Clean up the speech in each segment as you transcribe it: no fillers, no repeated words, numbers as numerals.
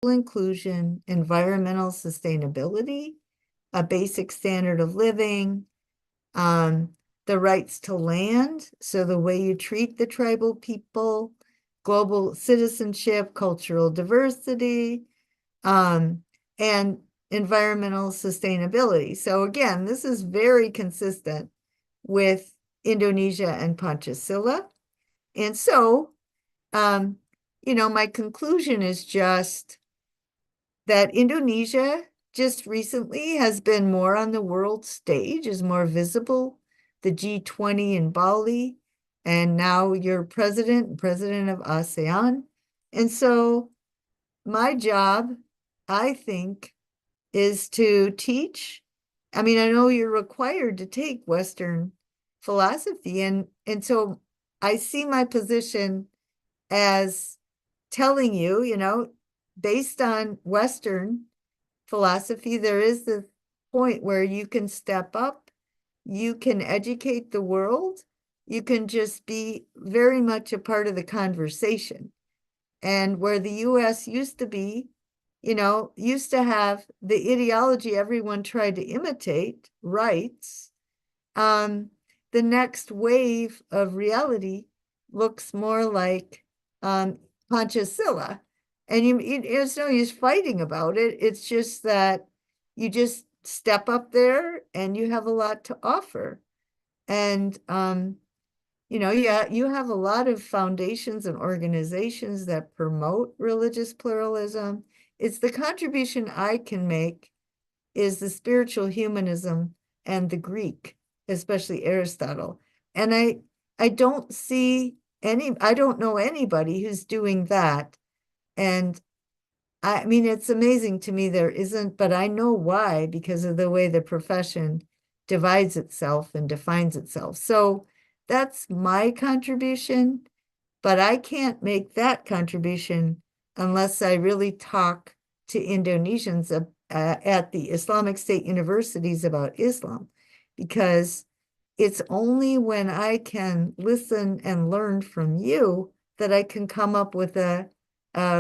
inclusion, environmental sustainability, a basic standard of living, the rights to land, so the way you treat the tribal people, global citizenship, cultural diversity, and environmental sustainability. So again, this is very consistent with Indonesia and Pancasila. And so, my conclusion is just that Indonesia just recently has been more on the world stage, is more visible, the G20 in Bali, and now you're president of ASEAN. And so my job, I think, is to teach. I mean, I know you're required to take Western philosophy, and so I see my position as telling you, based on Western philosophy, there is the point where you can step up, you can educate the world, you can just be very much a part of the conversation. And where the US used to be, used to have the ideology everyone tried to imitate, rights, the next wave of reality looks more like Pancasila. And it's no use fighting about it. It's just that you just step up there and you have a lot to offer. And, you have a lot of foundations and organizations that promote religious pluralism. It's the contribution I can make is the spiritual humanism and the Greek, especially Aristotle. And I don't know anybody who's doing that. And I mean, it's amazing to me there isn't, but I know why, because of the way the profession divides itself and defines itself. So that's my contribution, but I can't make that contribution unless I really talk to Indonesians at the Islamic State universities about Islam, because it's only when I can listen and learn from you that I can come up with a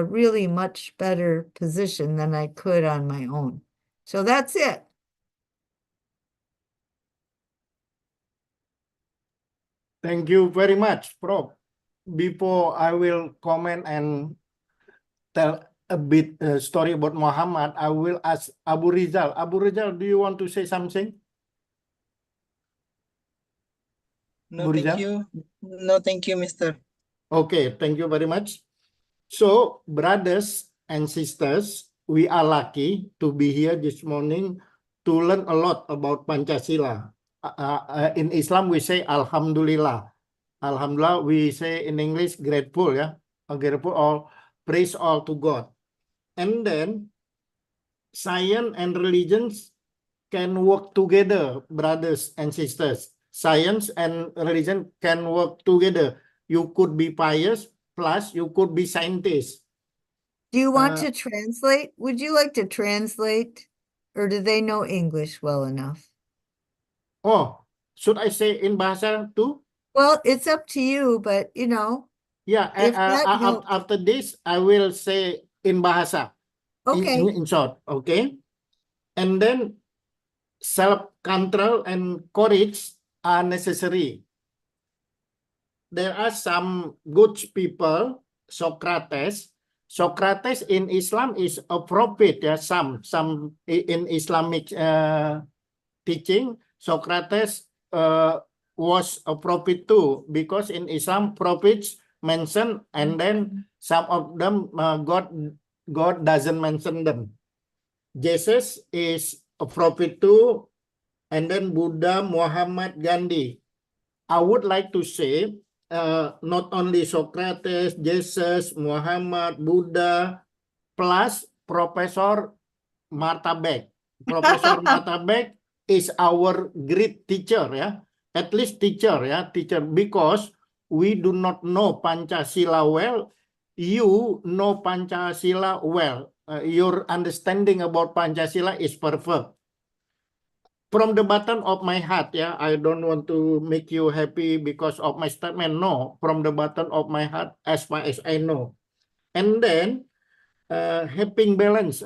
really much better position than I could on my own. So that's it. Thank you very much, Prof. Before I will comment and tell a bit story about Muhammad, I will ask Abu Rizal. Abu Rizal, do you want to say something? No, thank you. No, thank you, Mr. Okay, thank you very much. So, brothers and sisters, we are lucky to be here this morning to learn a lot about Pancasila. In Islam, we say Alhamdulillah. Alhamdulillah, we say in English, grateful, yeah? Grateful or praise all to God. And then, science and religions can work together, brothers and sisters. Science and religion can work together. You could be pious, plus you could be scientist. Do you want to translate? Would you like to translate? Or do they know English well enough? Oh, should I say in bahasa too? Well, it's up to you, but Yeah, if that helps. after this, I will say in bahasa. Okay. In short, okay? And then self-control and courage are necessary. There are some good people, Socrates. Socrates in Islam is a prophet, yeah, some in Islamic teaching, Socrates was a prophet too, because in Islam prophets mentioned, and then some of them God doesn't mention them. Jesus is a prophet too, and then Buddha, Muhammad, Gandhi. I would like to say not only Socrates, Jesus, Muhammad, Buddha, plus Professor Martha Beck. Professor Martha Beck is our great teacher, yeah. At least teacher, yeah, teacher, because we do not know Pancasila well. You know Pancasila well. Your understanding about Pancasila is perfect. From the bottom of my heart, yeah, I don't want to make you happy because of my statement. No, from the bottom of my heart, as far as I know. And then having balance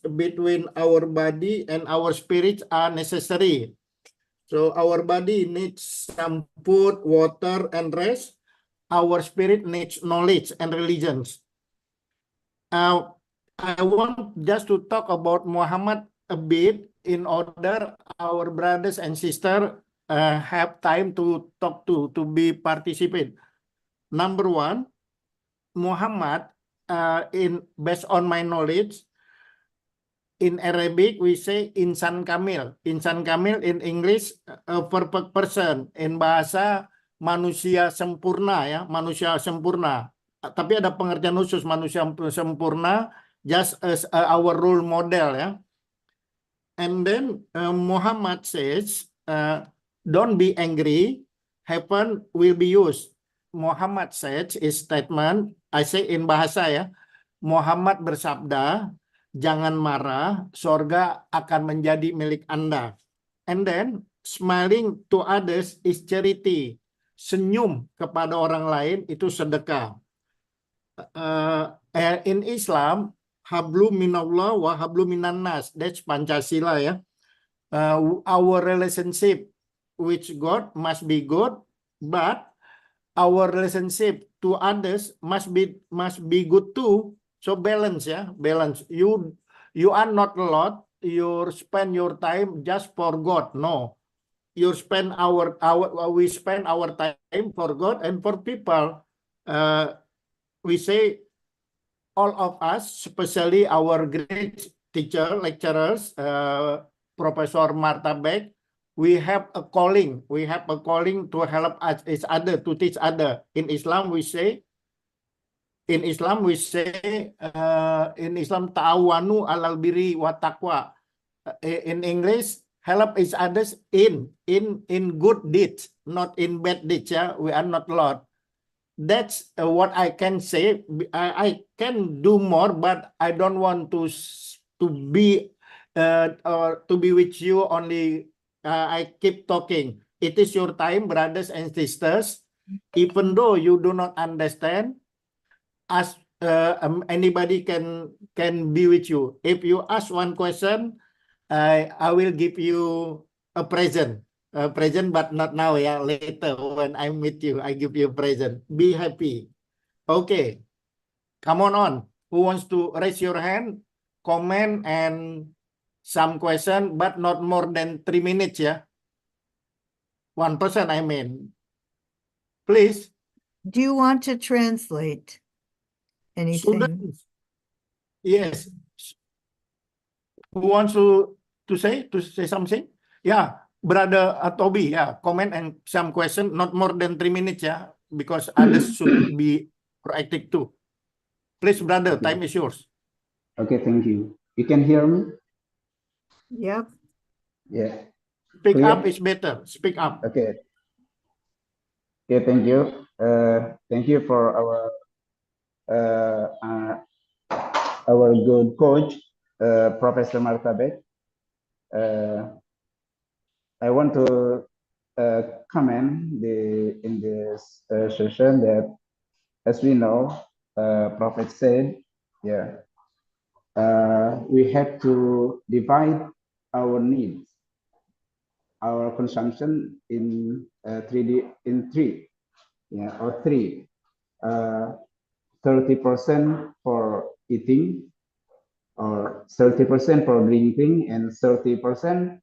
between our body and our spirits are necessary. So our body needs some food, water, and rest. Our spirit needs knowledge and religions. I want just to talk about Muhammad a bit in order our brothers and sisters have time to talk to be participate. Number one, Muhammad, based on my knowledge, in Arabic we say insan kamil. Insan kamil in English a perfect person. In bahasa manusia sempurna ya, manusia sempurna. Tapi ada pengertian khusus manusia sempurna just as our role model ya. And then Muhammad says, don't be angry, heaven will be used. Muhammad says his statement, I say in bahasa ya, Muhammad bersabda, jangan marah, sorga akan menjadi milik Anda. And then smiling to others is charity. Senyum kepada orang lain itu sedekah. In Islam, hablu minallah wa hablu minannas. That's Pancasila ya. Our relationship with God must be good, but our relationship to others must be good too. So balance ya, balance. You are not a lot. You spend your time just for God. No, we spend our time for God and for people. We say all of us, especially our great teacher, lecturers, Professor Martha Beck, we have a calling. We have a calling to help each other, to teach other. In Islam, we say, ta'awanu alal birri wa taqwa. In English, help each others in good deeds, not in bad deeds. Yeah, we are not Lord. That's what I can say. I can do more, but I don't want to be or to be with you only. I keep talking. It is your time, brothers and sisters. Even though you do not understand, ask. Anybody can be with you. If you ask one question, I will give you a present. Present, but not now. Yeah, later when I meet you, I give you a present. Be happy. Okay, come on. Who wants to raise your hand, comment, and some question, but not more than 3 minutes? Yeah, 1 person. I mean, please. Do you want to translate anything? Students. Yes. Who wants to say something? Yeah. Brother Toby, yeah, comment and some question, not more than 3 minutes, yeah, because others should be proactive too. Please, brother, time is yours. Okay, thank you. You can hear me? Yep. Yeah. Speak Clear? up is better. Speak up. Okay. Okay, thank you. Thank you for our good coach, Professor Martha Beck. I want to comment in this session that, as we know, Prophet said, yeah, we have to divide our needs, our consumption in three, yeah, or three. 30% for eating, or 30% for drinking, and 30%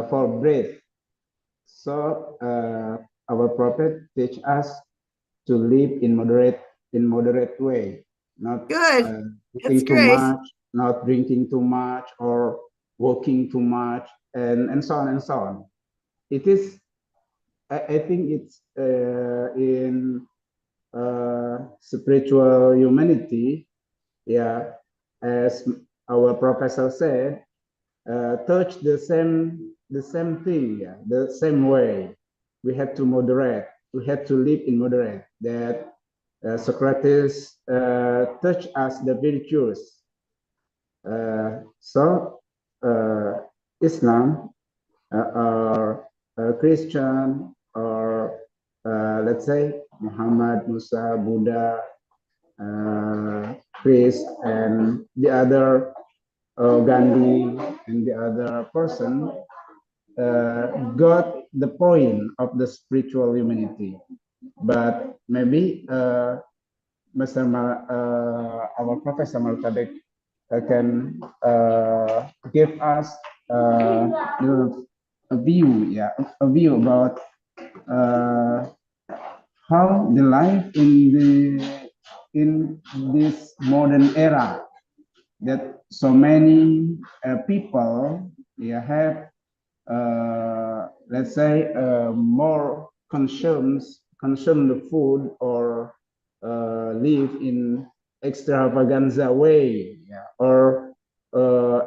for breath. So our prophet teach us to live in moderate way, not Good. eating That's too great. much, not drinking too much, or walking too much, and so on and so on. It is, I think it's in spiritual humanity, yeah, as our professor said, touch the same thing, yeah, the same way. We have to moderate. We have to live in moderate. That Socrates touch us the virtues. So Islam or Christian or let's say Muhammad, Musa, Buddha, priest and the other Gandhi and the other person got the point of the spiritual humanity. But maybe our Professor Maltabek can give us a view, a view about how the life in this modern era that so many people have let's say more consume the food or live in extravaganza way, or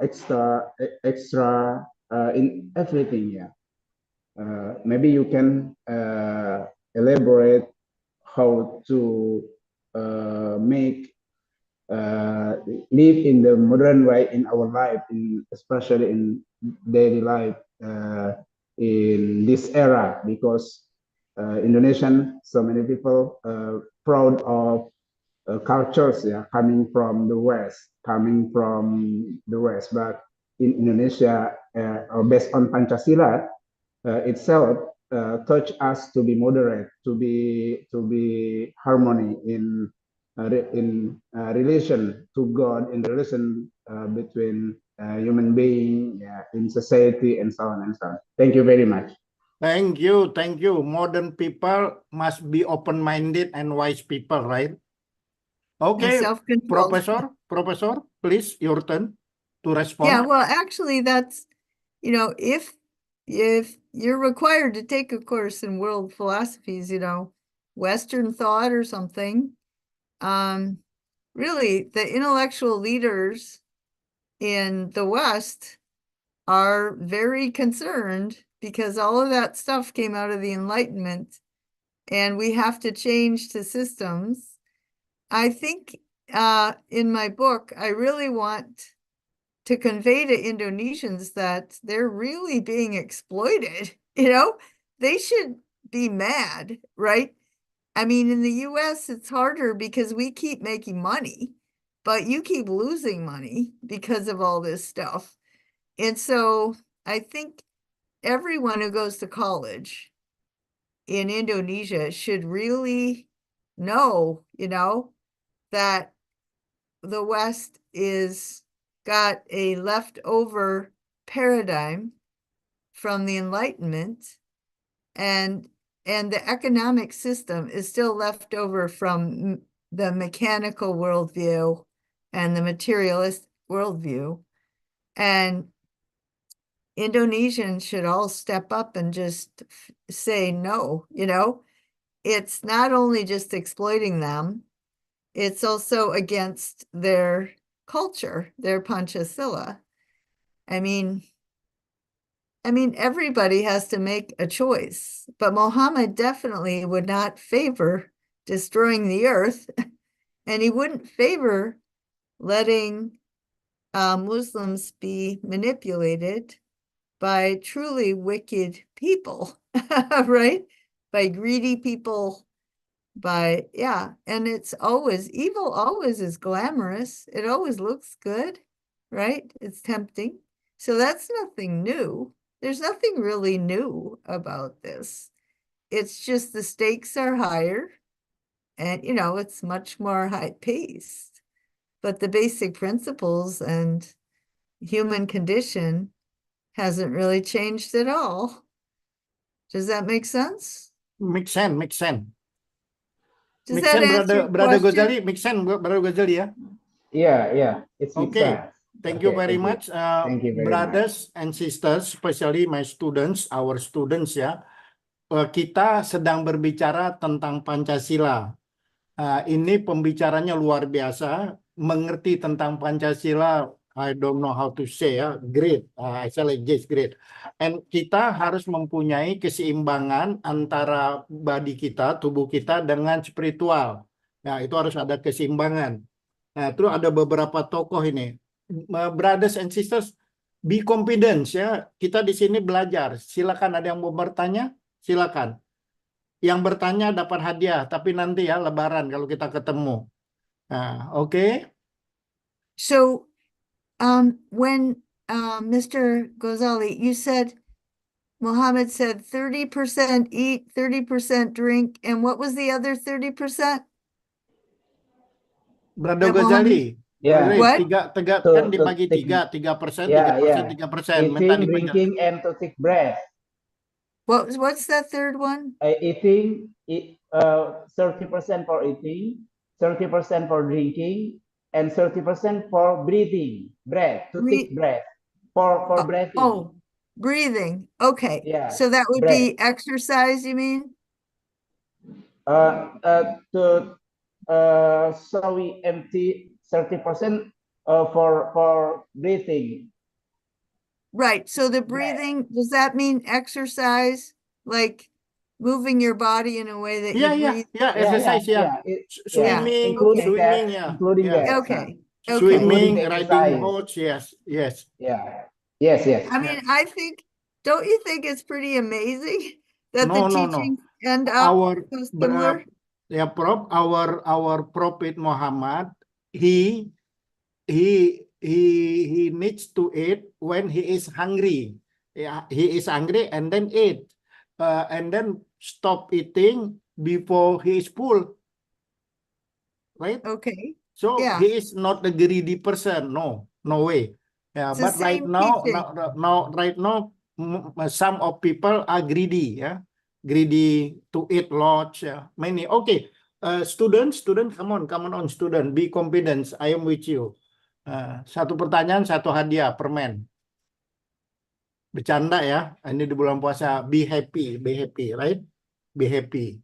extra in everything. Maybe you can elaborate how to make live in the modern way in our life, especially in daily life in this era, because Indonesian, so many people proud of cultures, coming from the West, but in Indonesia, or based on Pancasila itself, touch us to be moderate, to be harmony in relation to God, in relation between human being, in society, and so on and so on. Thank you very much. Thank you, thank you. Modern people must be open-minded and wise people, right? Okay, Self-controlled. Professor, please, your turn to respond. Yeah, well, actually, that's, if you're required to take a course in world philosophies, Western thought or something, really, the intellectual leaders in the West are very concerned because all of that stuff came out of the Enlightenment, and we have to change the systems. I think in my book, I really want to convey to Indonesians that they're really being exploited. They should be mad, right? I mean, in the US, it's harder because we keep making money, but you keep losing money because of all this stuff. And so I think everyone who goes to college in Indonesia should really know, that the West is got a leftover paradigm from the Enlightenment, and the economic system is still left over from the mechanical worldview and the materialist worldview. And Indonesians should all step up and just say no, It's not only just exploiting them, it's also against their culture, their Pancasila. I mean, everybody has to make a choice, but Muhammad definitely would not favor destroying the earth, and he wouldn't favor letting Muslims be manipulated by truly wicked people, right? By greedy people, and it's always, evil always is glamorous. It always looks good, right? It's tempting. So that's nothing new. There's nothing really new about this. It's just the stakes are higher and, it's much more high-paced. But the basic principles and human condition hasn't really changed at all. Does that make sense? Make sense. Does that answer Brother your question? Ghazali, make sense, Brother Ghazali, yeah? Yeah, it's Okay. Thank you very thank much, Thank you very brothers and sisters, especially my students, our students ya. Kita sedang berbicara tentang Pancasila. Ini pembicaranya luar biasa, mengerti tentang Pancasila. I don't know how to say ya, great. I say like this, great. And kita harus mempunyai keseimbangan antara body kita, tubuh kita dengan spiritual. Nah, itu harus ada keseimbangan. Nah, terus ada beberapa tokoh ini. Brothers and sisters, be confident ya. Kita di sini belajar. Silakan, ada yang mau bertanya? Silakan. Yang bertanya dapat hadiah, tapi nanti ya Lebaran kalau kita ketemu. Nah, oke. So, when, Mr. Ghazali, you said, Muhammad said 30% eat, 30% drink, and what was the other 30%? Brother That Muhammad, Ghazali, Yeah. Rif, what? kan To dibagi take, 3% yeah, 3%, 3%. Minta eating, dipanjang. drinking, and to take breath. What's that third one? Eating, 30% for eating, 30% for drinking, and 30% for breathing, breath, to take breath, for breathing. Oh, breathing. Okay. Yeah, So that would breath. be exercise, you mean? So we empty 30% for breathing. Right. So the Breath. breathing, does that mean exercise? Like moving your body in a way that you breathe? Exercise, Swimming, including swimming, that, including yeah. that. Okay. Swimming, Including the riding exercise. horse, yes. Yeah. Yes. I mean, I think, don't you think it's pretty amazing that the No. teachings end up Our so similar? Prof, our Prophet Muhammad, he needs to eat when he is hungry. Yeah, he is hungry and then eat, and then stop eating before he is full, right? Okay. So Yeah. he is not a greedy person. No way. Yeah, It's the but right same now, some of people are greedy. Yeah, greedy to eat lots. Yeah, many. Okay, student, come on, student, be confident. I am with you. Satu pertanyaan, satu hadiah, permen. Bercanda ya. Ini di bulan puasa. Be happy, right? Be happy.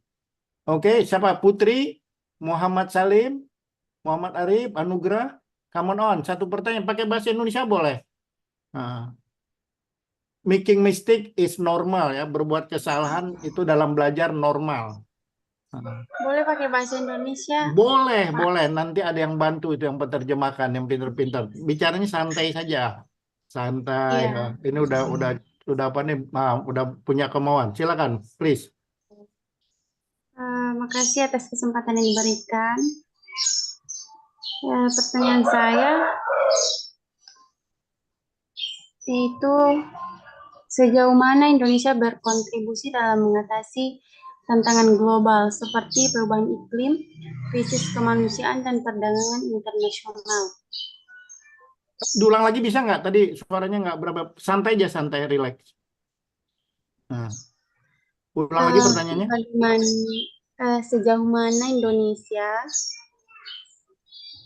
Oke, siapa? Putri, Muhammad Salim, Muhammad Arif, Anugrah, come on. Satu pertanyaan pakai bahasa Indonesia boleh. Nah, making mistake is normal ya. Berbuat kesalahan itu dalam belajar normal. Nah, Boleh pakai bahasa Indonesia? boleh. Nanti ada yang bantu itu yang penerjemahkan, yang pinter-pinter. Bicaranya santai saja. Santai. Iya. Ini udah apa nih? Udah punya kemauan. Silakan, please. Makasih atas kesempatan yang diberikan. Pertanyaan saya yaitu sejauh mana Indonesia berkontribusi dalam mengatasi tantangan global seperti perubahan iklim, krisis kemanusiaan, dan perdagangan internasional. Diulang lagi bisa nggak? Tadi suaranya nggak berapa. Santai aja, santai, relax. Nah. Ulang lagi pertanyaannya. Sejauh mana Indonesia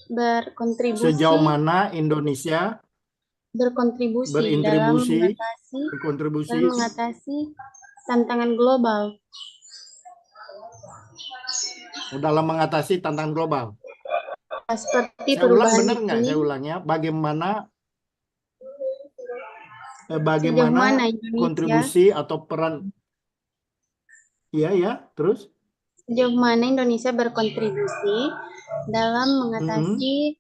berkontribusi dalam mengatasi tantangan global. Dalam mengatasi tantangan global. Seperti Saya ulang perubahan benar nggak? iklim. Saya ulangnya. Bagaimana kontribusi atau peran? Iya, terus? Sejauh mana Indonesia berkontribusi dalam mengatasi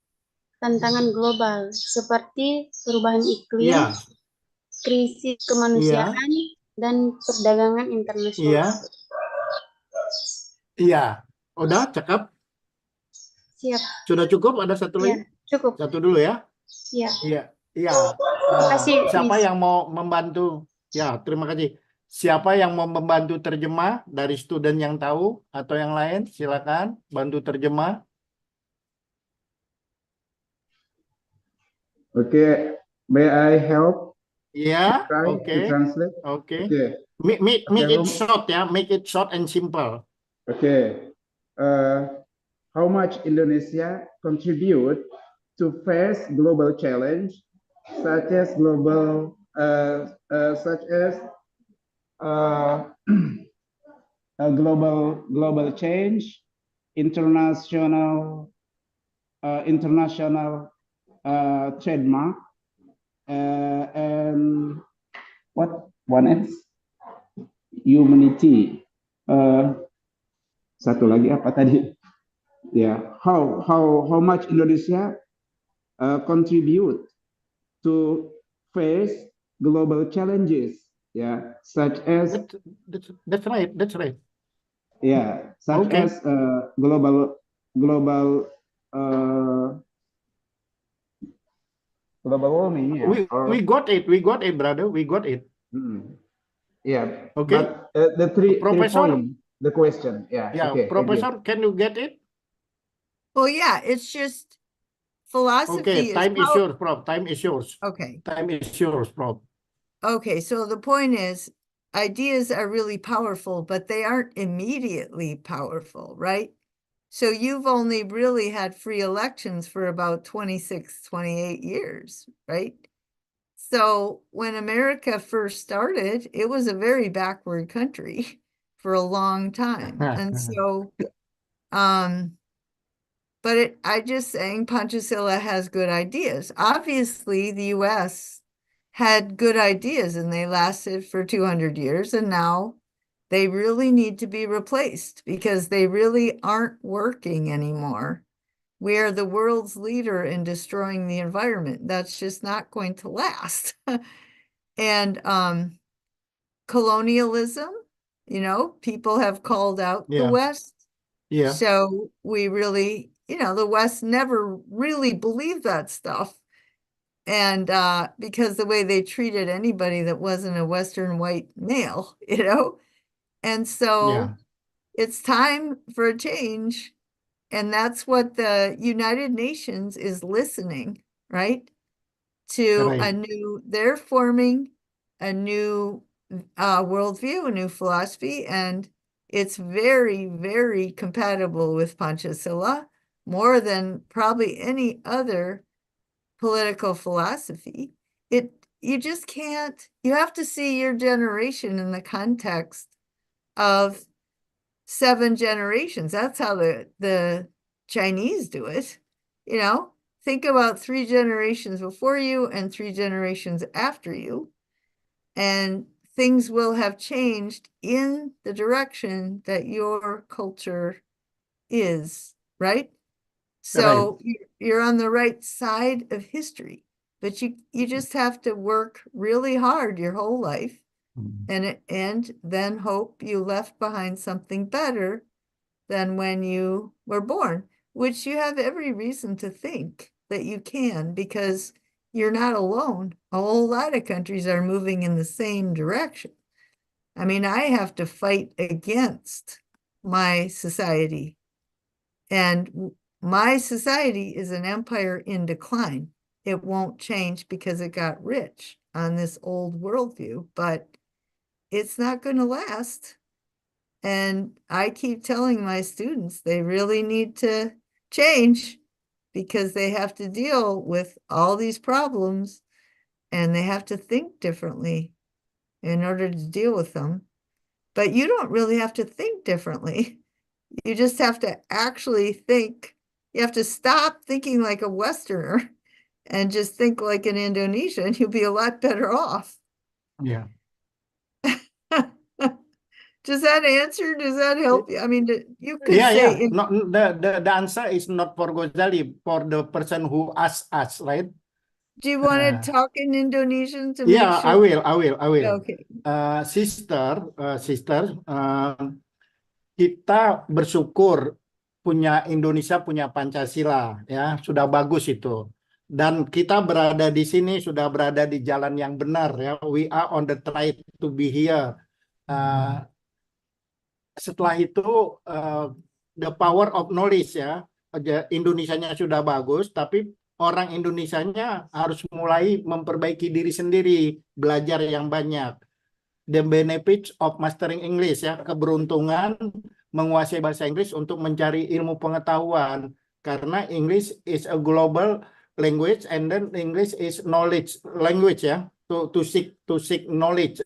tantangan global seperti perubahan iklim, krisis kemanusiaan, dan perdagangan internasional. Iya. Udah, cakep? Siap. Sudah cukup? Ada satu lagi? Cukup. Satu dulu ya? Iya. Iya. Siapa yang mau membantu? Ya, terima kasih. Siapa yang mau membantu terjemah dari student yang tahu atau yang lain? Silakan bantu terjemah. Okay, may I help? Yeah, Try to translate. Okay. Okay. Make it short ya, make it short and simple. Okay. How much Indonesia contribute to face global challenge, such as global change, international trademark, and what one else? Humanity. Satu lagi apa tadi? Yeah. How much Indonesia contribute to face global challenges? Yeah, such as that's right. Yeah, such as global global warming, yeah. We got it, brother. We got it. Yeah. Okay. But the three Professor? point, the question, yeah. Yeah, Okay. Thank you. Professor, can you get it? Well, yeah, it's just philosophy Okay, is time is yours, Prof. Time is yours. okay. Time is yours, Prof. Okay, so the point is, ideas are really powerful, but they aren't immediately powerful, right? So you've only really had free elections for about 26, 28 years, right? So when America first started, it was a very backward country for a long time. And so, but I just saying Panchasila has good ideas. Obviously, the US had good ideas and they lasted for 200 years, and now they really need to be replaced because they really aren't working anymore. We are the world's leader in destroying the environment. That's just not going to last. And colonialism, people have called out the Yeah. West. Yeah. So we really, the West never really believed that stuff. And because the way they treated anybody that wasn't a Western white male, And so Yeah. it's time for a change. And that's what the United Nations is listening, right? To a Right. new, they're forming a new worldview, a new philosophy, and it's very, very compatible with Panchasila, more than probably any other political philosophy. You just can't, you have to see your generation in the context of 7 generations. That's how the Chinese do it. Think about 3 generations before you and 3 generations after you, and things will have changed in the direction that your culture is, right? So you're on the right side of history, but you just have to work really hard your whole life and then hope you left behind something better than when you were born, which you have every reason to think that you can, because you're not alone. A whole lot of countries are moving in the same direction. I mean, I have to fight against my society, and my society is an empire in decline. It won't change because it got rich on this old worldview, but it's not going to last. And I keep telling my students they really need to change because they have to deal with all these problems and they have to think differently in order to deal with them. But you don't really have to think differently. You just have to actually think. You have to stop thinking like a Westerner and just think like an Indonesian. You'll be a lot better off. Yeah. Does that answer? Does that help you? I mean, you could Yeah, say yeah. No, the answer is not for Ghazali, for the person who asked us, right? do you want to talk in Indonesian to Yeah, make sure? I will. Okay. Sister, kita bersyukur punya Indonesia punya Pancasila, ya, sudah bagus itu. Dan kita berada di sini sudah berada di jalan yang benar, ya. We are on the track to be here. Setelah itu the power of knowledge, ya, Indonesianya sudah bagus, tapi orang Indonesianya harus mulai memperbaiki diri sendiri, belajar yang banyak. The benefits of mastering English, ya, keberuntungan menguasai bahasa Inggris untuk mencari ilmu pengetahuan, karena English is a global language and then English is knowledge language, ya, to seek knowledge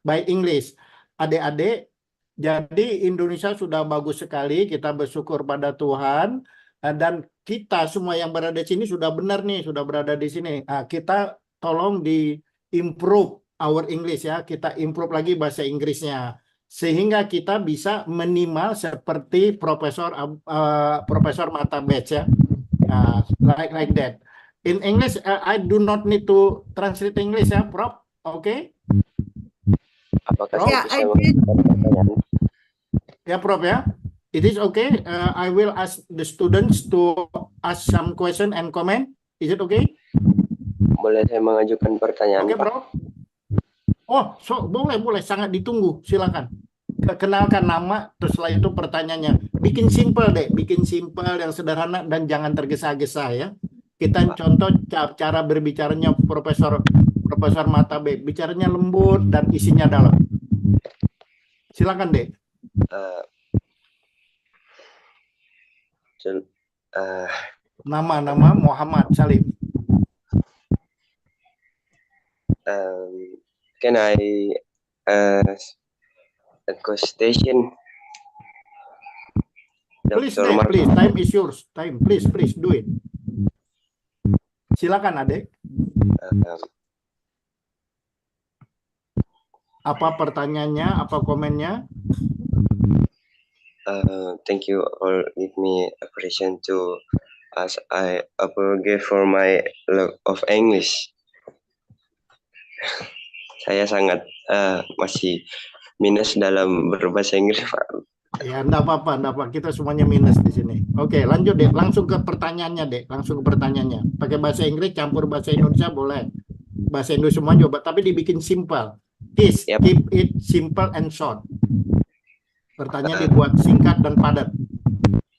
by English. Adik-adik, jadi Indonesia sudah bagus sekali, kita bersyukur pada Tuhan, dan kita semua yang berada di sini sudah benar nih, sudah berada di sini. Nah, kita tolong di improve our English, ya, kita improve lagi bahasa Inggrisnya sehingga kita bisa minimal seperti Profesor Mata Batch, ya, like that. In English, I do not need to translate English, ya, Prof. Okay? Apakah Yeah, saya I bisa did. pertanyaan? Ya, Prof, ya. It is okay. I will ask the students to ask some question and comment. Is it okay? Boleh saya mengajukan pertanyaan, Oke, Pak? Prof. Oh, boleh, sangat ditunggu. Silakan. Kenalkan nama, terus setelah itu pertanyaannya. Bikin simple deh, bikin simple yang sederhana dan jangan tergesa-gesa ya. Kita contoh cara berbicaranya Profesor Mata B, bicaranya lembut dan isinya dalam. Silakan deh. Nama Muhammad Salim. Can I a question? Please, Dr. Dek, Mark. please. Time is yours. Time, please, do it. Silakan, Adek. Apa pertanyaannya? Apa komennya? Thank you for give me a question to as I apologize for my lack of English. Saya sangat masih minus dalam berbahasa Inggris, Pak. Ya, enggak apa-apa. Kita semuanya minus di sini. Oke, lanjut, Dek. Langsung ke pertanyaannya, Dek. Pakai bahasa Inggris, campur bahasa Indonesia, boleh. Bahasa Indonesia semua juga, tapi dibikin simple. Please, keep it simple and short. Pertanyaan dibuat singkat dan padat.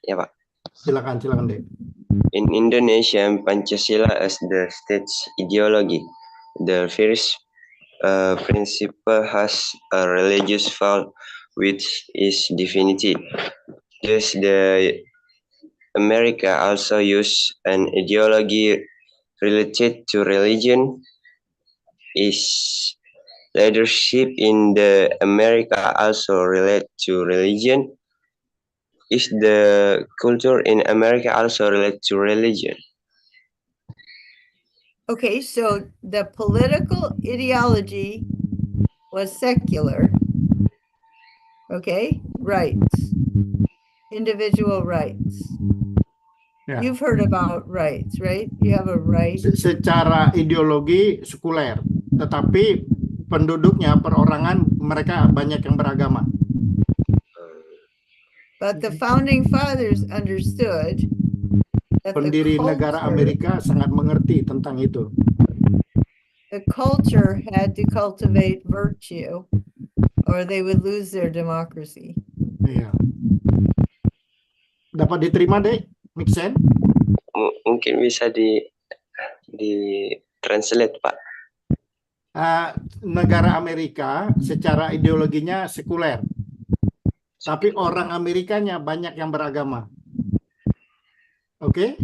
Ya, Pak. Silakan, Dek. In Indonesia, Pancasila as the state ideology. The first principle has a religious value which is definitive. Thus, the America also use an ideology related to religion. Is leadership in the America also related to religion? Is the culture in America also related to religion? Okay, so the political ideology was secular. Okay, rights, individual rights. Ya. You've heard about rights, right? You have a right. Secara ideologi sekuler, tetapi penduduknya, perorangan mereka banyak yang beragama. But the founding fathers understood that Pendiri negara Amerika sangat mengerti tentang itu. the culture had to cultivate virtue or they would lose their democracy. Iya. Dapat diterima, Dek? Make sense? Mungkin bisa di translate, Pak. Negara Amerika secara ideologinya sekuler, tapi orang Amerikanya banyak yang beragama. Oke?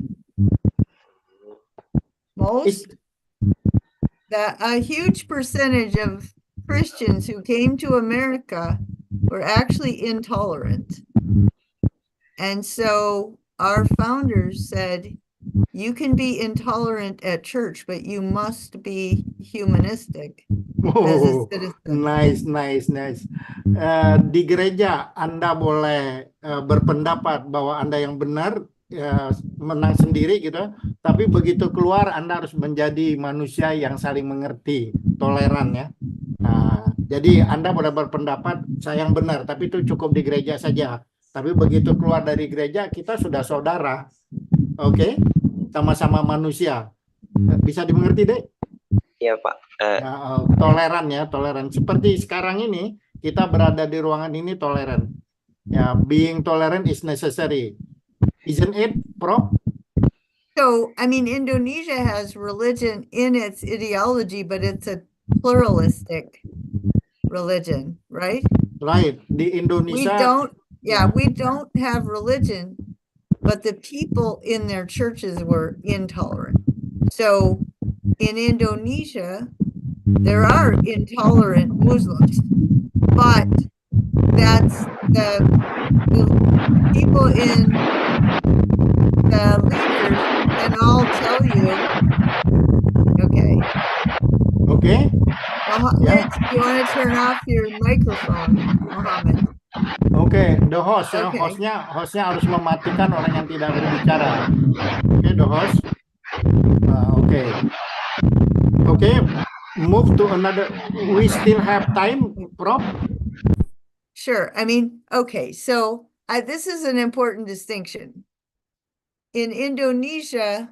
A huge percentage of Christians who came to America were actually intolerant. And so our founders said, you can be intolerant at church, but you must be humanistic as a citizen. Nice. Di gereja Anda boleh berpendapat bahwa Anda yang benar, menang sendiri gitu, tapi begitu keluar Anda harus menjadi manusia yang saling mengerti, toleran ya. Jadi Anda boleh berpendapat saya yang benar, tapi itu cukup di gereja saja. Tapi begitu keluar dari gereja kita sudah saudara, oke? Sama-sama manusia. Bisa dimengerti, Dek? Iya, Pak. Toleran. Seperti sekarang ini kita berada di ruangan ini toleran. Ya, being tolerant is necessary. Isn't it, Prof? So, I mean, Indonesia has religion in its ideology, but it's a pluralistic religion, right? Right. Di Indonesia, we don't have religion, but the people in their churches were intolerant. So, in Indonesia, there are intolerant Muslims, but that's the people in the leaders can all tell you. Okay. Mohammed, you want to turn off your microphone, Mohammed? Okay, the host ya, hostnya harus mematikan orang yang tidak berbicara. Okay, the host. Okay, move to another. We still have time, Prof. Sure. I mean, okay, so this is an important distinction. In Indonesia,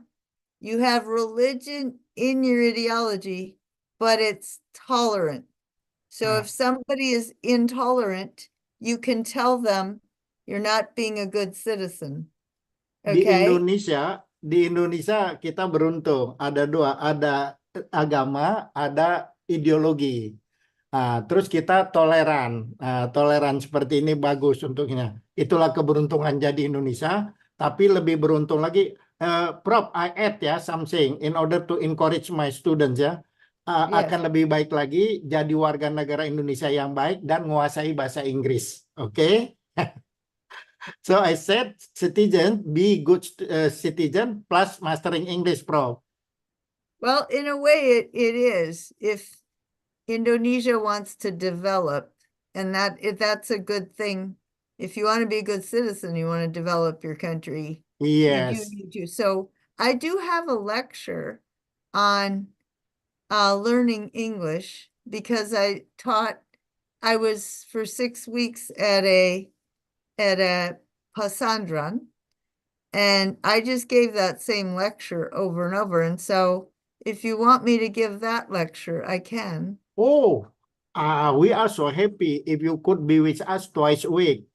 You have religion in your ideology, but it's tolerant. So if somebody is intolerant, you can tell them you're not being a good citizen. Di Okay? Indonesia kita beruntung. Ada dua, ada agama, ada ideologi. Nah, terus kita toleran. Nah, toleran seperti ini bagus untuknya. Itulah keberuntungan jadi Indonesia. Tapi lebih beruntung lagi, Prof, I add ya something in order to encourage my students ya. Yes. Akan lebih baik lagi jadi warga negara Indonesia yang baik dan menguasai bahasa Inggris. Oke? So I said citizen, be good citizen plus mastering English, Prof. Well, in a way it is. If Indonesia wants to develop, and that's a good thing. If you want to be a good citizen, you want to develop your country. Yes. You do need to. So I do have a lecture on learning English because I was for 6 weeks at a Pasandran, and I just gave that same lecture over and over. And so if you want me to give that lecture, I can. Oh, we are so happy if you could be with us twice a week.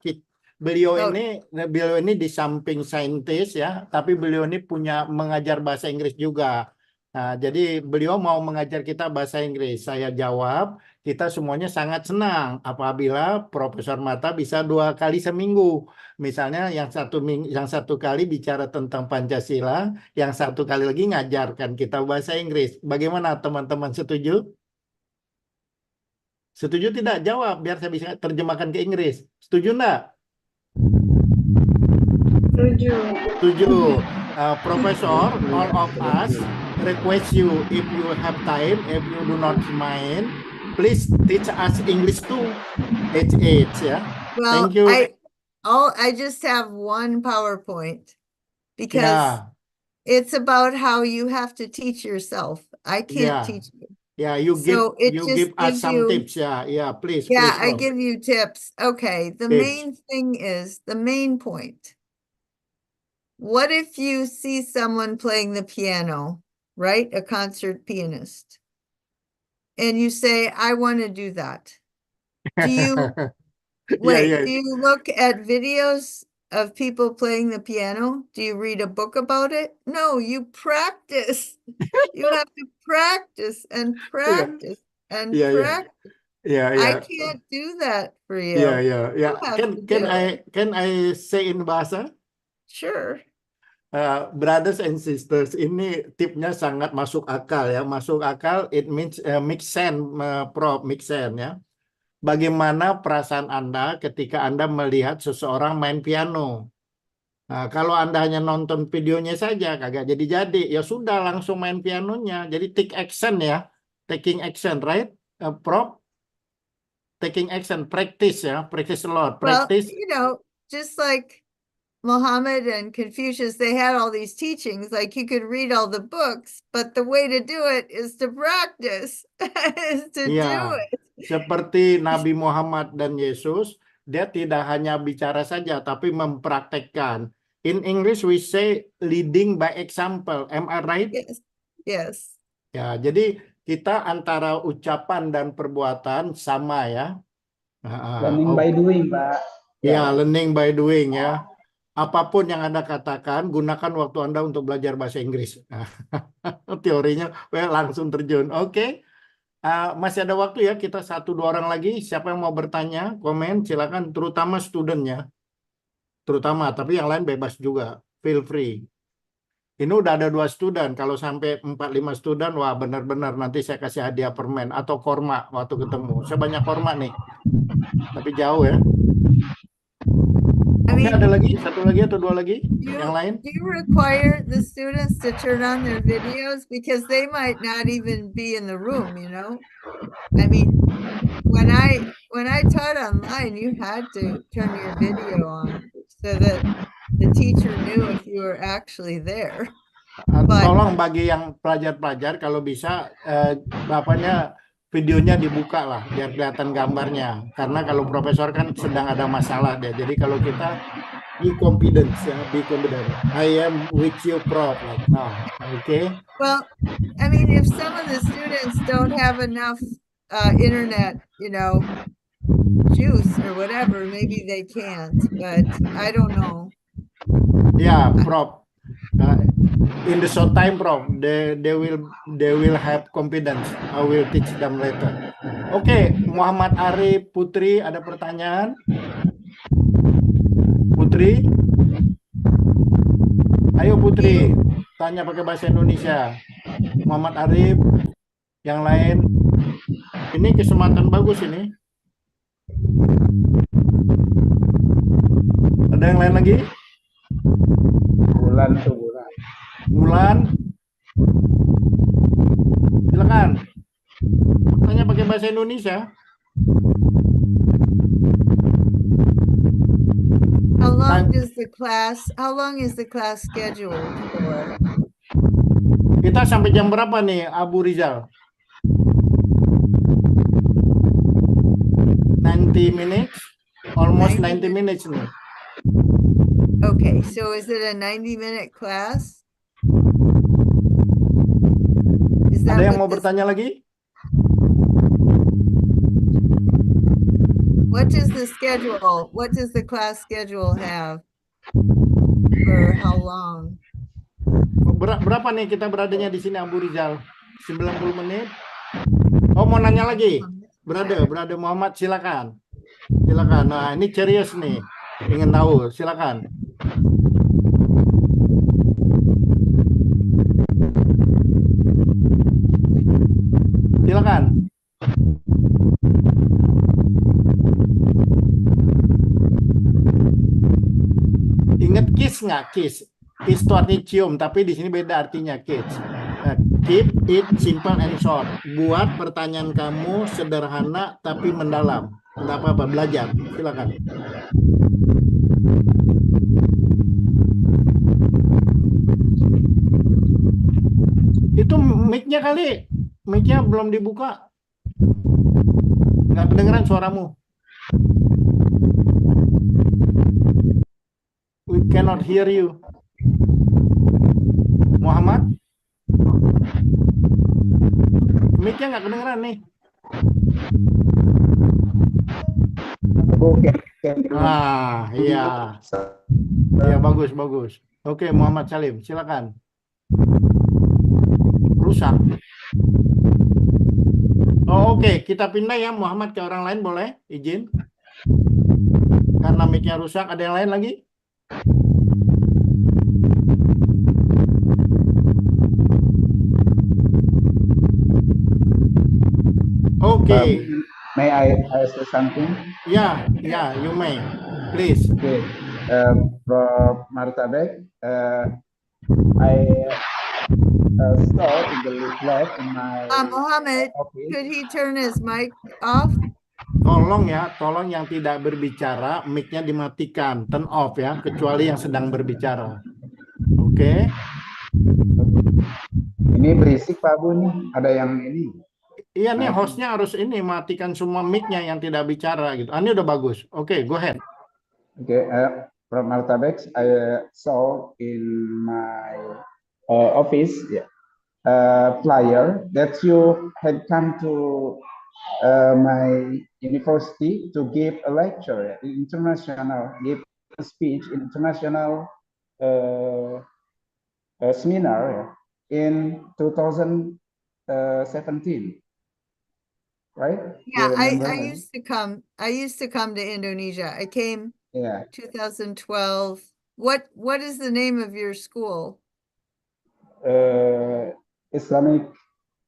Beliau ini di samping saintis ya, tapi beliau ini punya mengajar bahasa Inggris juga. Nah, jadi beliau mau mengajar kita bahasa Inggris. Saya jawab, kita semuanya sangat senang apabila Profesor Mata bisa 2 kali seminggu. Misalnya yang satu kali bicara tentang Pancasila, yang satu kali lagi ngajarkan kita bahasa Inggris. Bagaimana teman-teman, setuju? Setuju tidak? Jawab biar saya bisa terjemahkan ke Inggris. Setuju enggak? Setuju. Setuju. Professor, all of us request you if you have time, if you do not mind, please teach us English too. H ya. Well, Thank you. I just have one PowerPoint because Yeah. it's about how you have to teach yourself. I can't Yeah. teach you. Yeah, you So it give just us gives some you- tips. Yeah, please. Yeah, please, I Prof. give you tips. Okay, the Tips. main thing is, the main point. What if you see someone playing the piano, right? A concert pianist. And you say, I want to do that. Do you wait, yeah. do you look at videos of people playing the piano? Do you read a book about it? No, you practice. You have to practice and practice and Yeah. practice. Yeah. I can't do that for you. Yeah. You have to do it. Can I say in bahasa? Sure. Brothers and sisters, ini tipnya sangat masuk akal ya. Masuk akal, it means make sense, Prof, make sense ya. Bagaimana perasaan Anda ketika Anda melihat seseorang main piano? Nah, kalau Anda hanya nonton videonya saja, kagak jadi-jadi. Ya sudah, langsung main pianonya. Jadi take action ya. Taking action, right? Prof? Taking action, practice ya. Practice a lot. Practice. Well, just like Muhammad and Confucius, they had all these teachings, like you could read all the books, but the way to do it is to practice, is to do it. Seperti Nabi Muhammad dan Yesus, dia tidak hanya bicara saja, tapi mempraktekkan. In English, we say leading by example. Am I right? Yes. Yes. Ya, jadi kita antara ucapan dan perbuatan sama ya. Learning by doing, Pak. Ya, learning by doing ya. Apapun yang Anda katakan, gunakan waktu Anda untuk belajar bahasa Inggris. Teorinya langsung terjun. Oke. Masih ada waktu ya, kita 1-2 orang lagi. Siapa yang mau bertanya, komen, silakan. Terutama studentnya. Terutama, tapi yang lain bebas juga. Feel free. Ini udah ada 2 student. Kalau sampai 4-5 student, wah benar-benar nanti saya kasih hadiah permen. Atau korma waktu ketemu. Saya banyak korma nih. Tapi jauh ya. Oke, ada lagi? 1 lagi atau 2 lagi? Yang lain? Do you require the students to turn on their videos? Because they might not even be in the room, you know? I mean, when I taught online, you had to turn your video on so that the teacher knew if you were actually there. Tolong bagi yang pelajar-pelajar kalau bisa videonya dibuka lah biar kelihatan gambarnya. Karena kalau profesor kan sedang ada masalah deh. Jadi kalau kita Be confident, yeah, be confident. I am with you, Prof. Like now, okay? Well, I mean, if some of the students don't have enough internet, juice or whatever, maybe they can't, but I don't know. Yeah, Prof. In the short time, Prof, they will have confidence. I will teach them later. Oke, Muhammad Arif Putri, ada pertanyaan? Putri? Ayo Putri, tanya pakai bahasa Indonesia. Muhammad Arif, yang lain. Ini kesempatan bagus ini. Ada yang lain lagi? Bulan tuh bulan. Bulan. Silakan. Tanya pakai bahasa Indonesia. How long is the class scheduled for? Kita sampai jam berapa nih, Abu Rizal? 90 minutes? Almost 90 minutes nih. Okay, so is it a 90-minute class? Is that Ada yang what mau bertanya lagi? What does the class schedule have? For how long? Berapa nih kita beradanya di sini, Abu Rizal? 90 menit? Oh, mau nanya lagi? Brother Muhammad, silakan. Silakan. Nah, ini serius nih. Ingin tahu, silakan. Silakan. Ingat kiss nggak? Kiss. Kiss itu artinya cium, tapi di sini beda artinya kiss. Keep it simple and short. Buat pertanyaan kamu sederhana tapi mendalam. Nggak apa-apa, belajar. Silakan. Itu mic-nya kali. Mic-nya belum dibuka. Nggak kedengeran suaramu. We cannot hear you. Muhammad? Mic-nya nggak kedengeran nih. Ah, iya. Iya, bagus. Oke, Muhammad Salim, silakan. Rusak. Oh, oke. Kita pindah ya, Muhammad, ke orang lain boleh? Izin. Karena mic-nya rusak, ada yang lain lagi? Oke. May I say something? Yeah, you may. Please. Okay. Prof. Marta Beck, I saw in the leaflet in my Mohammed, office. could he turn his mic off? Tolong yang tidak berbicara, mic-nya dimatikan, turn off ya, kecuali yang sedang berbicara. Oke. Ini berisik Pak Bu nih, ada yang ini. Iya nih, hostnya harus ini matikan semua mic-nya yang tidak bicara gitu. Ini udah bagus. Oke, go ahead. Okay, from Martabex, I saw in my office flyer that you had come to my university to give a lecture, give a speech in international seminar in 2017. Right? Yeah, I used to come to Indonesia. I came 2012. What is the name of your school? Islamic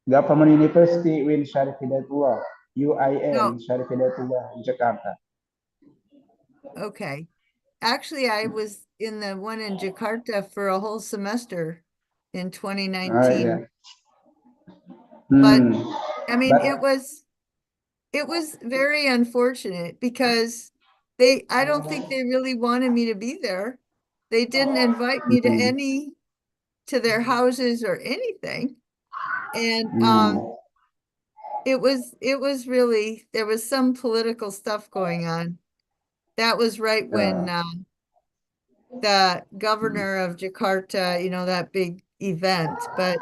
Government University in Syarif Hidayatullah, UIN Syarif Hidayatullah in Jakarta. Okay. Actually, I was in the one in Jakarta for a whole semester in 2019. But I mean, it was very unfortunate because I don't think they really wanted me to be there. They didn't invite me to their houses or anything. And it was really, there was some political stuff going on. That was right when the governor of Jakarta, you know, that big event. But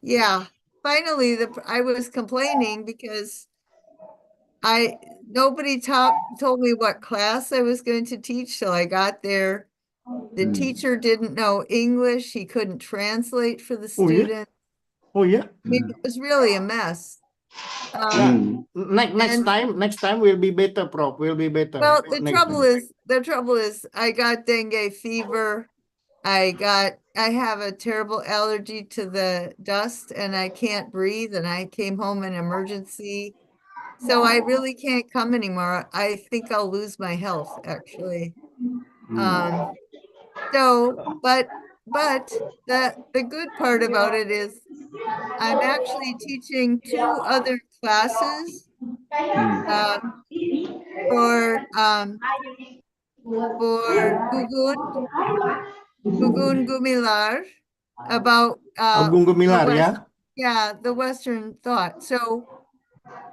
yeah, finally I was complaining because nobody told me what class I was going to teach. So I got there. The teacher didn't know English. He couldn't translate for the Oh yeah. student. Oh yeah. I mean, it was really a mess. Yeah. Next time will be better, Prof. Will be better. Well, the next trouble is I got dengue fever. I have a terrible allergy to the dust and I can't breathe, and I came home in emergency. So I really can't come anymore. I think I'll lose my health actually. But the good part about it is I'm actually teaching 2 other classes for Gugun Gumilar about Agung Gumilar, the Western thought. So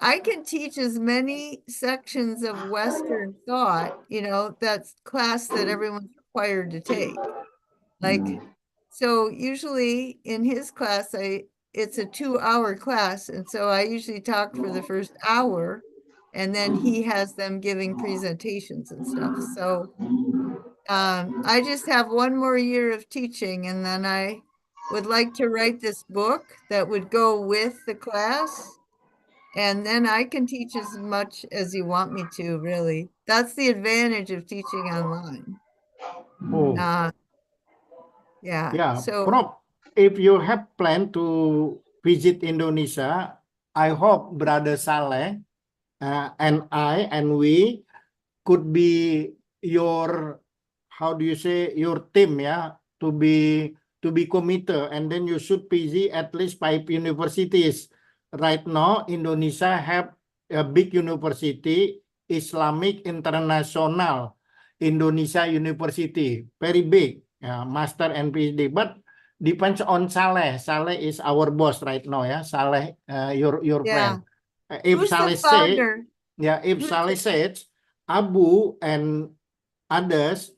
I can teach as many sections of Western thought, you know, that's class that everyone's required to take. Like, so usually in his class, it's a 2-hour class. And so I usually talk for the first hour, and then he has them giving presentations and stuff. So I just have 1 more year of teaching, and then I would like to write this book that would go with the class. And then I can teach as much as you want me to, really. That's the advantage of teaching online. Oh. Yeah. Yeah, So Prof, if you have planned to visit Indonesia, I hope Brother Saleh and I and we could be your, how do you say, your team, yeah, to be committed, and then you should visit at least 5 universities. Right now, Indonesia have a big university, Islamic International Indonesia University, very big, master and PhD, but depends on Saleh. Saleh is our boss right now, yeah. Saleh, your friend. If who's the Saleh say, founder? yeah, if Who's Saleh the- says, Abu and others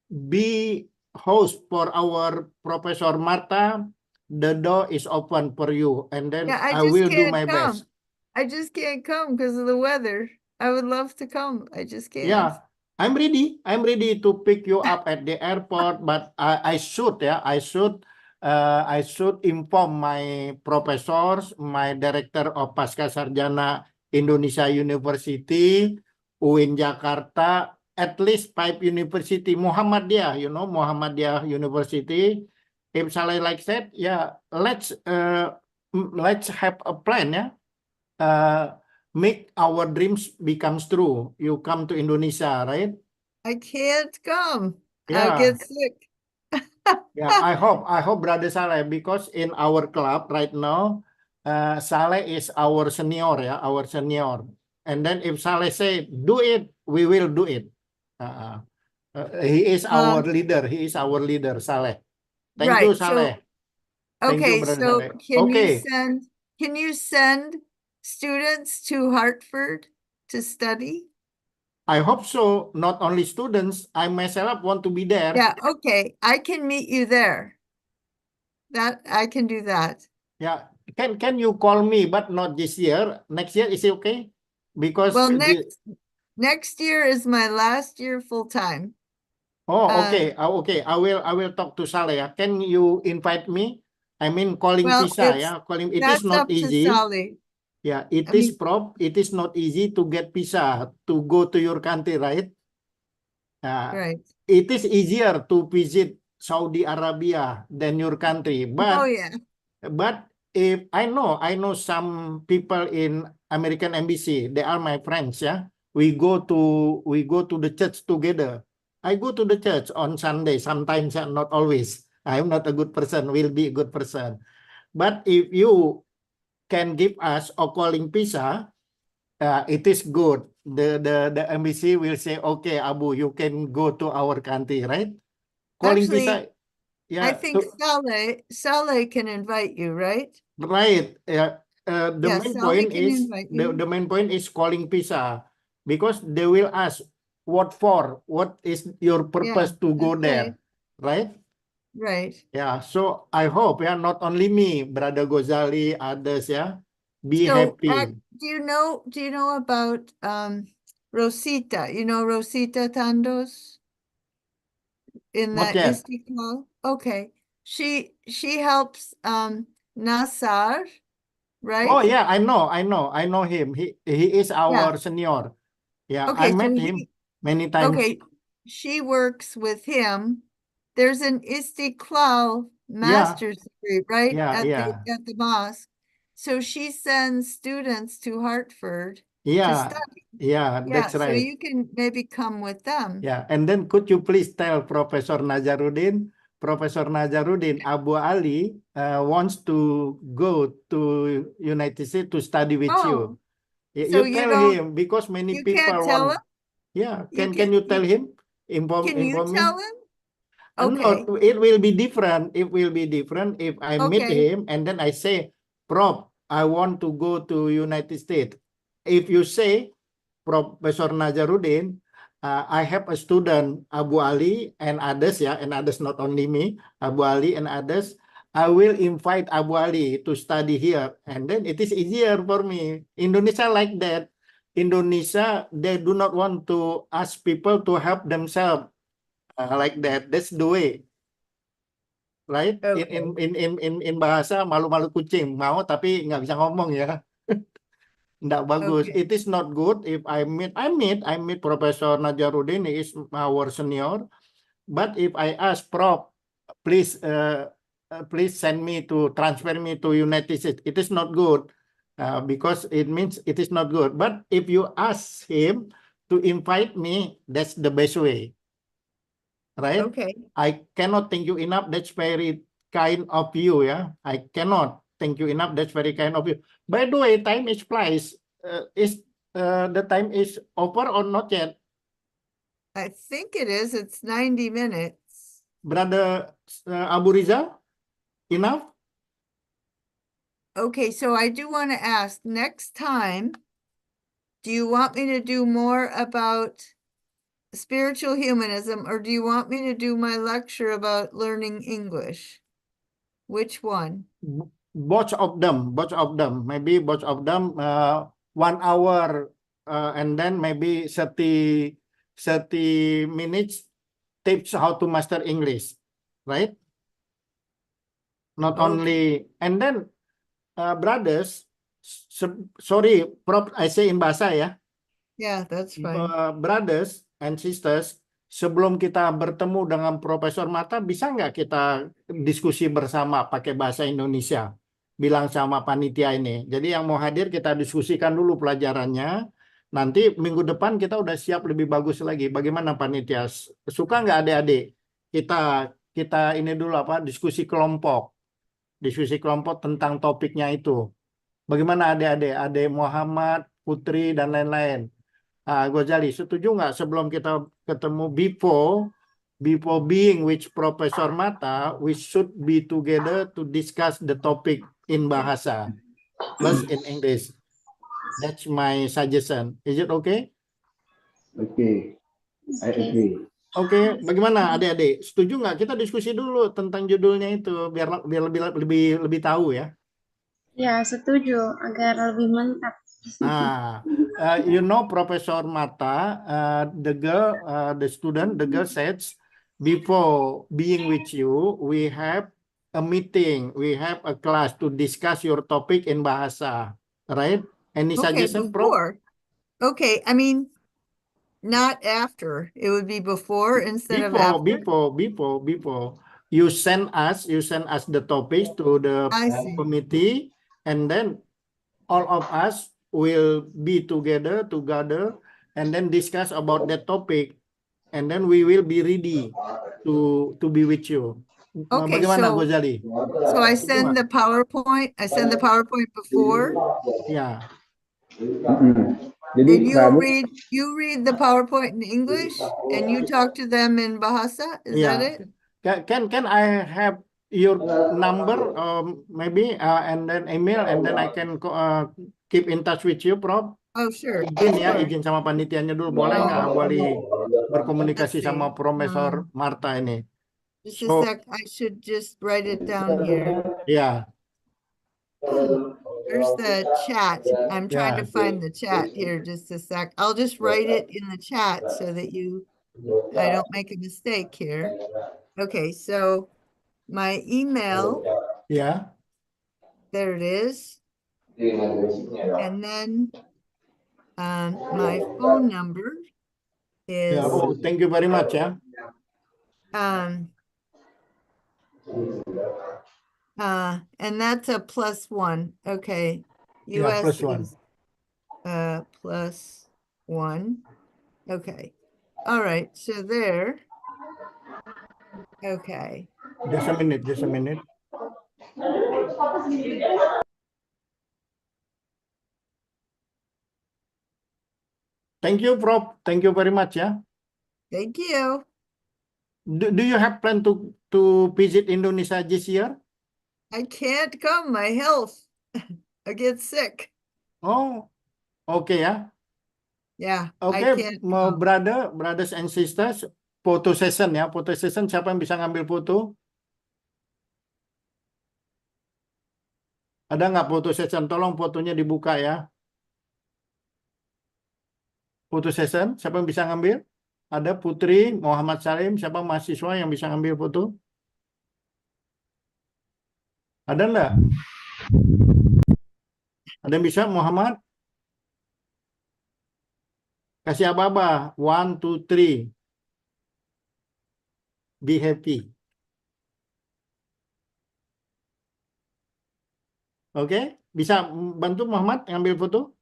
be host for our Professor Martha, the door is open for you, and then Yeah, I I just will do can't my come. best. I just can't come because of the weather. I would love to come. I just can't. Yeah, I'm ready. I'm ready to pick you up at the airport, but I should, yeah, I should inform my professors, my director of Pasca Sarjana Indonesia University, UIN Jakarta, at least 5 university, Muhammadiyah, you know, Muhammadiyah University. If Saleh like that, yeah, let's have a plan, yeah. Make our dreams becomes true. You come to Indonesia, right? I can't come. I Yeah. get sick. Yeah, I hope Brother Saleh, because in our club right now, Saleh is our senior, yeah, our senior. And then if Saleh say do it, we will do it. He is our leader. He is our leader, Saleh. Thank you, Right. So Saleh. Thank you, okay, Brother so Saleh. can Okay. you send students to Hartford to study? I hope so. Not only students, I myself want to be there. Yeah, okay. I can meet you there. That I can do that. Yeah, can you call me, but not this year? Next year, is it okay? Because Well, next year is my last year full time. oh, okay, okay. I will talk to Saleh. Can you invite me? I mean, calling Well, visa. Yeah, calling. It is that's not up to easy. Sally. Yeah, it I is mean, Prof. It is not easy to get visa to go to your country, right? right. It is easier to visit Saudi Arabia than your country, Oh but yeah. But if I know some people in American Embassy, they are my friends, yeah. We go to the church together. I go to the church on Sunday, sometimes, not always. I'm not a good person, will be a good person. But if you can give us a calling visa, it is good. The embassy will say, okay, Abu, you can go to our country, right? Calling Actually, visa, yeah. I think Saleh can invite you, right? Right. The Yeah, main Sally point can is invite you. the main point is calling visa, because they will ask what for? What is your purpose to go okay. there, right? Right. Yeah, so I hope, yeah, not only me, Brother Gozali, others, yeah, be So, happy. do you know about Rosita? You know Rosita Tandos in Not the yet. Istiklal? Okay. She helps Nasar, right? Oh yeah, I know him. He is our Yeah. senior. Yeah, I Okay, so met him many times. okay, she works with him. There's an Istiklal Yeah, master's degree, right? yeah, At yeah, the mosque. So she sends students to Hartford to yeah, study. yeah. Yeah, That's so right. you can maybe come with them. Yeah, and then could you please tell Professor Nazaruddin, Abu Ali wants to go to United States to study with you. Oh, so You you tell don't, him because many you people can't tell him? want. Yeah, You can you tell you him? Inform can you inform me. tell him? No, Okay, it will be different. It will be different if I meet okay, him and then I say, Prof, I want to go to United States. If you say, Professor Nazaruddin, I have a student, Abu Ali and others, yeah, and others, not only me, Abu Ali and others. I will invite Abu Ali to study here, and then it is easier for me. Indonesia like that. Indonesia, they do not want to ask people to help themselves like that. That's the way, right? okay, In bahasa malu-malu kucing, mau tapi nggak bisa ngomong ya. Nggak bagus. okay. It is not good if I meet Professor Najaruddin, he is our senior. But if I ask Prof, please send me to transfer me to United States, it is not good because it means it is not good. But if you ask him to invite me, that's the best way, right? Okay. I cannot thank you enough. That's very kind of you, yeah. I cannot thank you enough. That's very kind of you. By the way, time is flies. Is the time is over or not yet? I think it is. It's 90 minutes. Brother Abu Rizal, enough? Okay, so I do want to ask, next time, do you want me to do more about spiritual humanism, or do you want me to do my lecture about learning English? Which one? Both of them. Maybe both of them 1 hour and then maybe 30 minutes tips how to master English, right? Not Okay. only, and then brothers, sorry, Prof, I say in bahasa ya. Yeah, that's fine. Brothers and sisters, sebelum kita bertemu dengan Profesor Mata, bisa nggak kita diskusi bersama pakai bahasa Indonesia? Bilang sama panitia ini. Jadi yang mau hadir kita diskusikan dulu pelajarannya. Nanti minggu depan kita udah siap lebih bagus lagi. Bagaimana panitia? Suka nggak adik-adik? Kita ini dulu apa? Diskusi kelompok tentang topiknya itu. Bagaimana adik-adik? Adik Muhammad, Putri, dan lain-lain. Gozali, setuju nggak sebelum kita ketemu before being with Professor Mata, we should be together to discuss the topic in bahasa plus in English. That's my suggestion. Is it okay? Okay, I agree. Oke, bagaimana adik-adik? Setuju nggak? Kita diskusi dulu tentang judulnya itu biar lebih tahu ya. Ya, setuju agar lebih mantap. You know, Professor Mata, the girl says, before being with you, we have a meeting, we have a class to discuss your topic in bahasa, right? Any Okay, suggestion, Prof? before. Okay, I mean, not after. It would be before instead of after. Before. You send us the topics to the I see. committee, and then all of us will be together and then discuss about that topic, and then we will be ready to be with you. Okay, Bagaimana so Gozali? I send the PowerPoint. I send the PowerPoint before, Ya, Jadi and Rabu, you read the PowerPoint in English, and you talk to them in Bahasa. Is that ya. it? Can I have your number, maybe, and then email, and then I can keep in touch with you, Prof? Oh, sure. Izin ya, Sure. izin sama panitianya dulu. Boleh nggak Oh, Wali let's berkomunikasi sama see. Profesor Marta ini? Just a So, sec. I should just write it down here. ya, Where's the chat? I'm trying to ya. find the chat here. Just a sec. I'll just write it in the chat so that I don't make a mistake here. Okay, so my email, Ya, there it is. And then my phone number is ya. Oh, thank you very much ya. And that's a +1. Okay. Yeah, US +1. is +1. Okay. All right. So there. Okay. Just a minute, just a minute. Thank you, Prof. Thank you very much ya. Thank you. Do you have plan to visit Indonesia this year? I can't come. My health. I get sick. Oh, oke ya. Yeah, I Oke, can't come. brothers and sisters, foto session ya. Foto session, siapa yang bisa ngambil foto? Ada nggak foto session? Tolong fotonya dibuka ya. Foto session, siapa yang bisa ngambil? Ada Putri, Muhammad Salim, siapa mahasiswa yang bisa ngambil foto? Ada nggak? Ada yang bisa, Muhammad? Kasih apa-apa. 1, 2, 3. Be happy. Oke, bisa bantu Muhammad ngambil foto?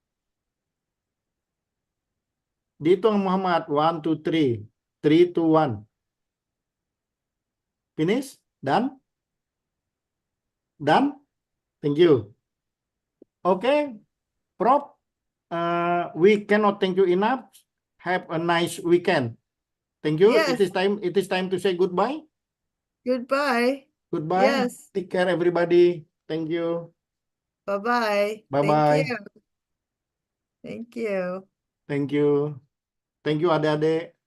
Dihitung Muhammad. 1, 2, 3. 3, 2, 1. Finish? Done? Done? Thank you. Oke, Prof. We cannot thank you enough. Have a nice weekend. Thank you. Yes. It is time to say goodbye. Goodbye. Goodbye. Yes. Take care, everybody. Thank you. Bye-bye. Bye-bye. Thank you. Thank you. Thank you. Thank you, adik-adik.